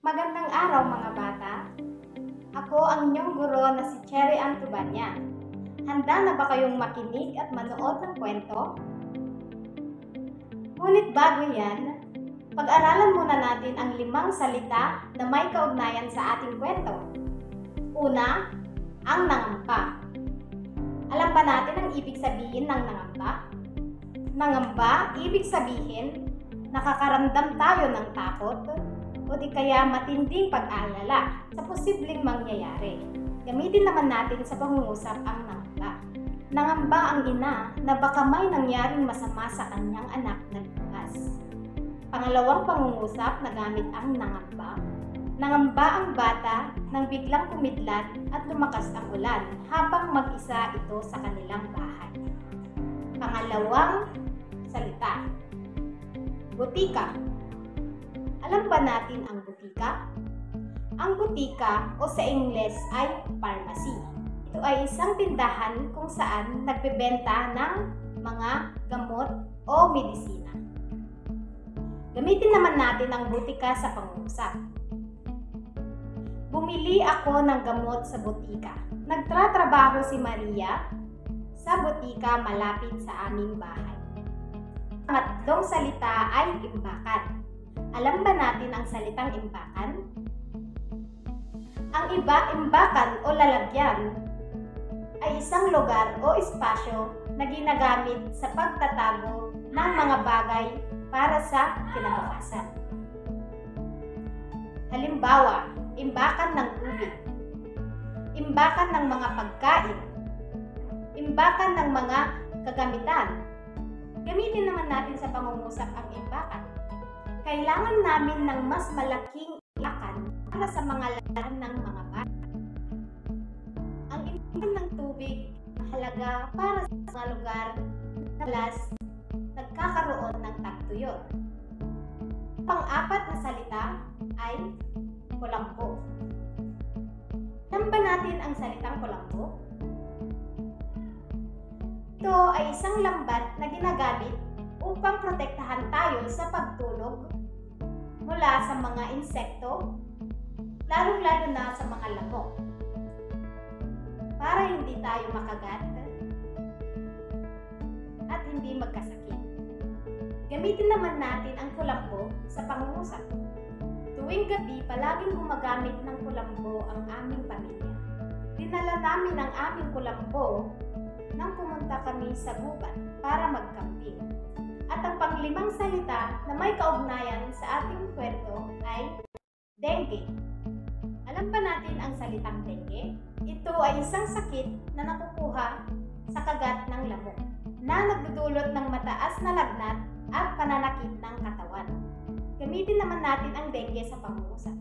Magandang araw mga bata. Ako ang inyong guro na si Cherry Ann Tubanya. Handa na ba kayong makinig at manood ng kwento? Ngunit bago yan, pag-aralan muna natin ang 5 salita na may kaugnayan sa ating kwento. Una, ang nangamba. Alam ba natin ang ibig sabihin ng nangamba? Nangamba, ibig sabihin, nakakaramdam tayo ng takot o di kaya matinding pag-aalala sa posibleng mangyayari. Gamitin naman natin sa pangungusap ang nangamba. Nangamba ang ina na baka may nangyaring masama sa kanyang anak na lumas. Pangalawang pangungusap na gamit ang nangamba. Nangamba ang bata nang biglang kumidlat at lumakas ang ulan habang mag-isa ito sa kanilang bahay. Pangalawang salita, butika. Alam ba natin ang butika? Ang butika o sa Ingles ay pharmacy. Ito ay isang tindahan kung saan nagbebenta ng mga gamot o medisina. Gamitin naman natin ang butika sa pangungusap. Bumili ako ng gamot sa butika. Nagtratrabaho si Maria sa butika malapit sa aming bahay. Pangatlong salita ay imbakan. Alam ba natin ang salitang imbakan? Ang imbakan o lalagyan ay isang lugar o espasyo na ginagamit sa pagtatago ng mga bagay para sa kinabukasan. Halimbawa, imbakan ng tubig, imbakan ng mga pagkain, imbakan ng mga kagamitan. Gamitin naman natin sa pangungusap ang imbakan. Kailangan namin ng mas malaking imbakan para sa mga laran ng mga bata. Ang imbakan ng tubig mahalaga para sa mga lugar na madalas nagkakaroon ng tagtuyot. Pang-apat na salita ay kulambo. Alam ba natin ang salitang kulambo? Ito ay isang lambat na ginagamit upang protektahan tayo sa pagtulog mula sa mga insekto, lalong-lalo na sa mga lamok, para hindi tayo makagat at hindi magkasakit. Gamitin naman natin ang kulambo sa pangungusap. Tuwing gabi, palaging gumagamit ng kulambo ang aming pamilya. Dinala namin ang aming kulambo nang pumunta kami sa gubat para magkamping. At ang panglimang salita na may kaugnayan sa ating kwento ay dengue. Alam ba natin ang salitang dengue? Ito ay isang sakit na nakukuha sa kagat ng lamok na nagdudulot ng mataas na lagnat at pananakit ng katawan. Gamitin naman natin ang dengue sa pangungusap.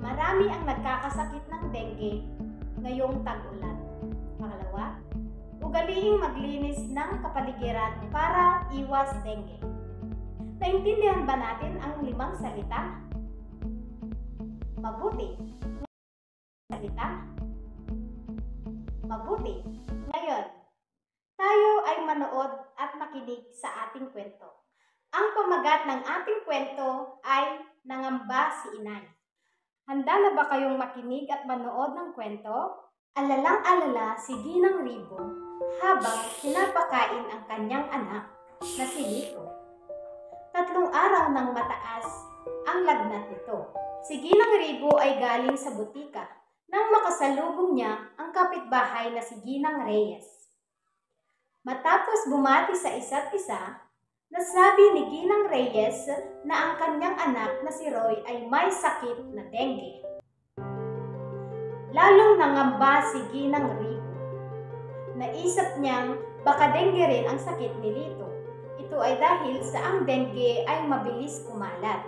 Marami ang nagkakasakit ng dengue ngayong tag-ulan. Pangalawa, ugaliing maglinis ng kapaligiran para iwas dengue. Naintindihan ba natin ang 5 salita? Mabuti. Salita? Mabuti. Ngayon, tayo ay manood at makinig sa ating kwento. Ang pamagat ng ating kwento ay Nangamba si Inay. Handa na ba kayong makinig at manood ng kwento? Alalang-alala si Ginang Ribo habang pinapakain ang kanyang anak na si Lito. 3 araw nang mataas ang lagnat nito. Si Ginang Ribo ay galing sa butika nang makasalubong niya ang kapitbahay na si Ginang Reyes. Matapos bumati sa isa't isa, nasabi ni Ginang Reyes na ang kanyang anak na si Roy ay may sakit na dengue. Lalong nangamba si Ginang Ribo. Naisip niyang baka dengue rin ang sakit ni Lito. Ito ay dahil sa ang dengue ay mabilis kumalat.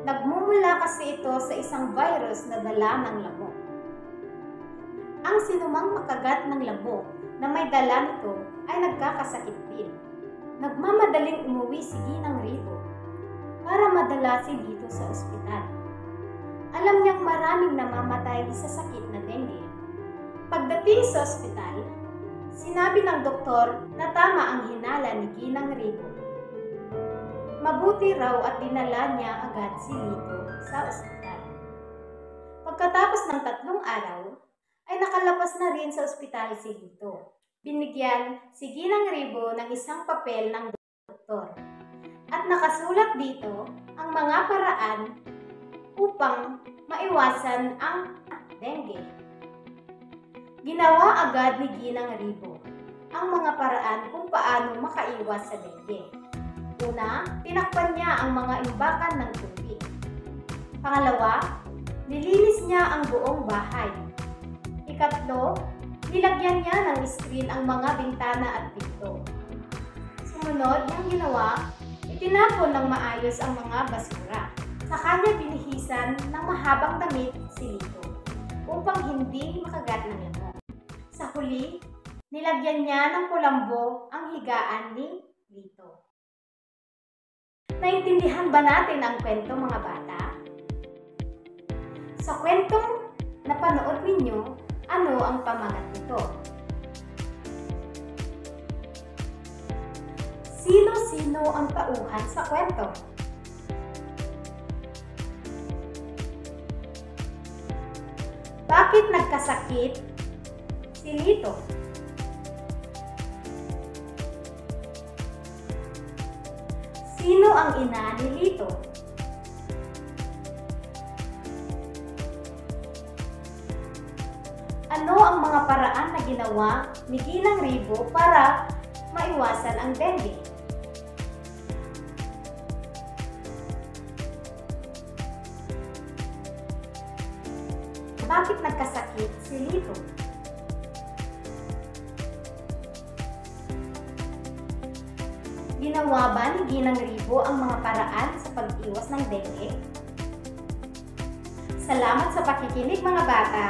Nagmumula kasi ito sa isang virus na dala ng lamok. Ang sinumang makagat ng lamok na may dala nito ay nagkakasakit din. Nagmamadaling umuwi si Ginang Ribo para madala si Lito sa ospital. Alam niyang maraming namamatay sa sakit na dengue. Pagdating sa ospital, sinabi ng doktor na tama ang hinala ni Ginang Ribo. mabuti raw at dinala niya agad si Lito sa ospital. Pagkatapos ng 3 araw, ay nakalabas na rin sa ospital si Lito. Binigyan si Ginang Ribo ng isang papel ng doktor at nakasulat dito ang mga paraan upang maiwasan ang dengue. Ginawa agad ni Ginang Ribo ang mga paraan kung paano makaiwas sa dengue. Una, tinakpan niya ang mga imbakan ng tubig. Pangalawa, nilinis niya ang buong bahay. Ikatlo, nilagyan niya ng screen ang mga bintana at pinto. Sumunod, niyang ginawa, itinapon ng maayos ang mga basura. Saka niya binihisan ng mahabang damit si Lito upang hindi makagat ng lamok. Sa huli, nilagyan niya ng kulambo ang higaan ni Lito. Naintindihan ba natin ang kwento, mga bata? Sa kwentong napanood ninyo, ano ang pamagat nito? Sino-sino ang tauhan sa kwento? Bakit nagkasakit si Lito? Sino ang ina ni Lito? Ano ang mga paraan na ginawa ni Ginang Ribo para maiwasan ang dengue? Bakit nagkasakit si Lito? Ginawa ba ni Ginang Ribo ang mga paraan sa pag-iwas ng dengue? Salamat sa pakikinig, mga bata!